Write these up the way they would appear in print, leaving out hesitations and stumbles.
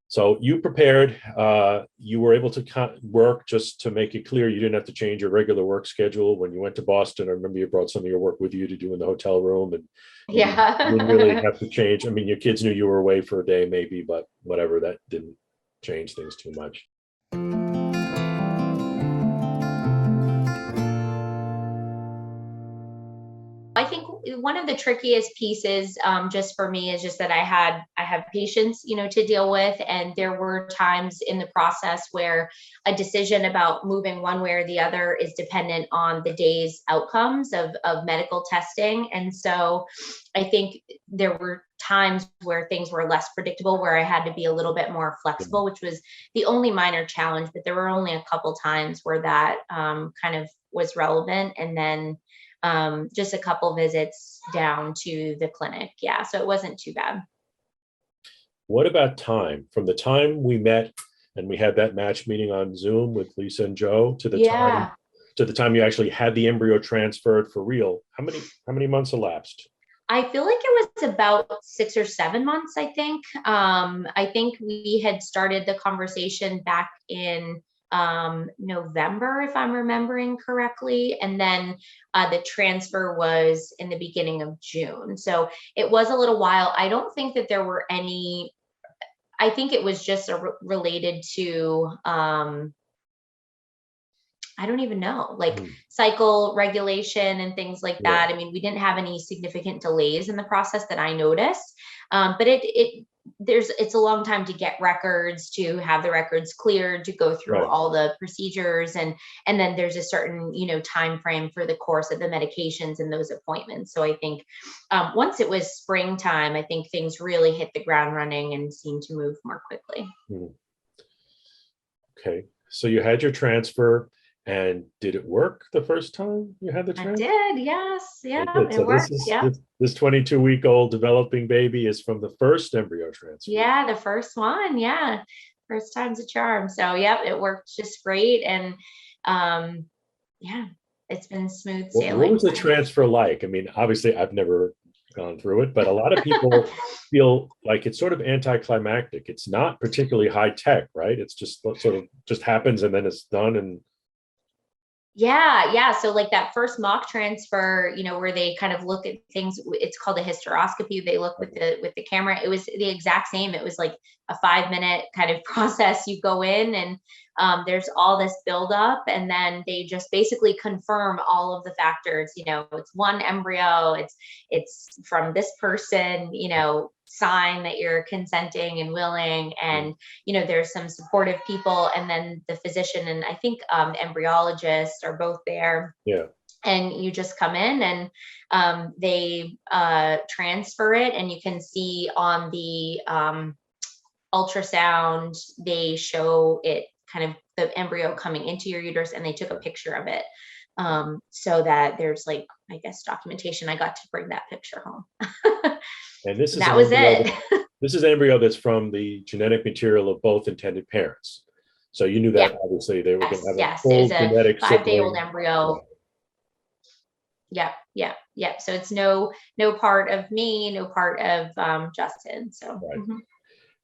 So you prepared, you were able to work, just to make it clear, you didn't have to change your regular work schedule when you went to Boston. I remember you brought some of your work with you to do in the hotel room, and you didn't really Yeah. have to change. I mean, your kids knew you were away for a day maybe, but whatever, that didn't change things too much. I think one of the trickiest pieces, just for me, is just that I have patients, to deal with, and there were times in the process where a decision about moving one way or the other is dependent on the day's outcomes of medical testing, and so I think there were times where things were less predictable, where I had to be a little bit more Yeah. flexible, which was the only minor challenge. But there were only a couple times where that kind of was relevant, and then just a couple visits down to the clinic. Yeah, so it wasn't too bad. What about time? From the time we met and we had that match meeting on Zoom with Lisa and Joe Yeah, to the time you actually had the embryo transferred for real, how many months elapsed? I feel like it was about 6 or 7 months, I think we had started the conversation back in November, if I'm remembering correctly. And then the transfer was in the beginning of June. So it was a little while. I don't think that there were any, I think it was just related to, I don't even know, like Hmm. cycle regulation and things like Yeah, that. I mean, we didn't have any significant delays in the process that I noticed. But it's a long time to get records, to have the records cleared, to go through right. all the procedures, and then there's a certain, time frame for the course of the medications and those appointments. So I think once it was springtime, I think things really hit the ground running and seemed to move more quickly. Hmm. Okay. So you had your transfer, and did it work the first time you had the I transfer? did, yes, It yeah, did. it So this worked, is yeah. this 22-week-old developing baby is from the first embryo transfer. Yeah, the first one. Yeah. First time's a charm. So, yep, it worked just great. And um, yeah, it's been smooth What sailing. was the transfer like? I mean, obviously, I've never gone through it, but a lot of people feel like it's sort of anticlimactic. It's not particularly high tech, right? It's just sort of just happens and then it's done. And Yeah, yeah. So like that first mock transfer, where they kind of look at things, it's called a hysteroscopy. They look with the camera. It was the exact same. It was like a 5 minute kind of process. You go in and there's all this buildup, and then they just basically confirm all of the factors. It's one embryo. It's from this person. Sign that you're consenting and willing, and there's some supportive people, and then the physician and I think the embryologist are both there, yeah, and you just come in and they transfer it, and you can see on the ultrasound, they show it kind of the embryo coming into your uterus, and they took a picture of it, so that there's, like, I guess, documentation. I got to bring that picture home. and this is That an was embryo. it. This is embryo that's from the genetic material of both intended parents. So you knew Yeah. that obviously they were going to Yes, have a yes. It was full a genetic 5 day old sibling. embryo. Yeah, Yep, yep, yep. So it's no part of me, no part of Justin. So right.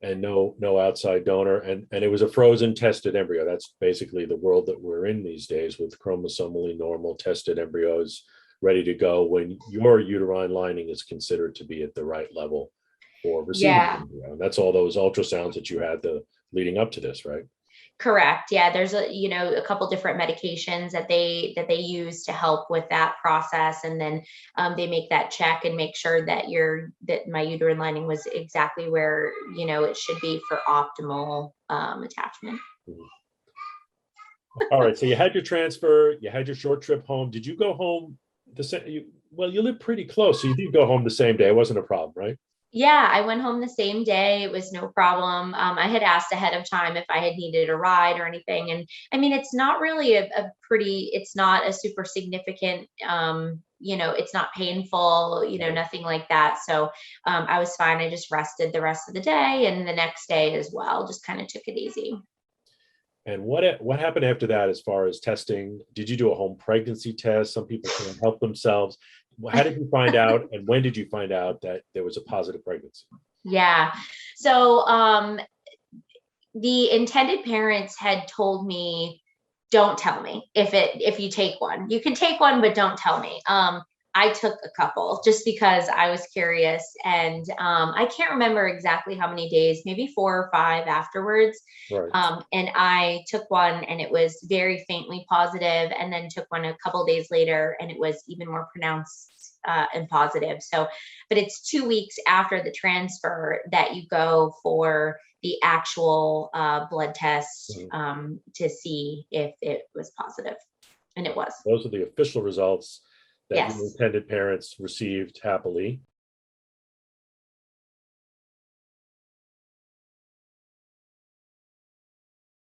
And no outside donor, and it was a frozen tested embryo. That's basically the world that we're in these days, with chromosomally normal tested embryos ready to go when your uterine lining is considered to be at the right level for receiving the yeah, embryo. And that's all those ultrasounds that you had the leading up to this, right? correct. Yeah, there's a couple different medications that they use to help with that process, and then they make that check and make sure that my uterine lining was exactly where it should be for optimal attachment. Mhm. All right, so you had your transfer, you had your short trip home. Did you go home the same? Well, you live pretty close, so you did go home the same day. It wasn't a problem, right? Yeah, I went home the same day. It was no problem. I had asked ahead of time if I had needed a ride or anything. And I mean, it's not really it's not a super significant, it's not painful, Right. nothing like that. So I was fine. I just rested the rest of the day and the next day as well. Just kind of took it easy. And what happened after that as far as testing? Did you do a home pregnancy test? Some people can't help themselves. How did you find out, and when did you find out that there was a positive pregnancy? Yeah. So the intended parents had told me, don't tell me if you take one. You can take one, but don't tell me. I took a couple just because I was curious, and I can't remember exactly how many days, maybe 4 or 5 afterwards. Right. And I took one and it was very faintly positive, and then took one a couple days later and it was even more pronounced and positive. So, but it's 2 weeks after the transfer that you go for the actual blood test Mhm. to see if it was positive, and it was. Those are the official results that your Yes. intended parents received happily.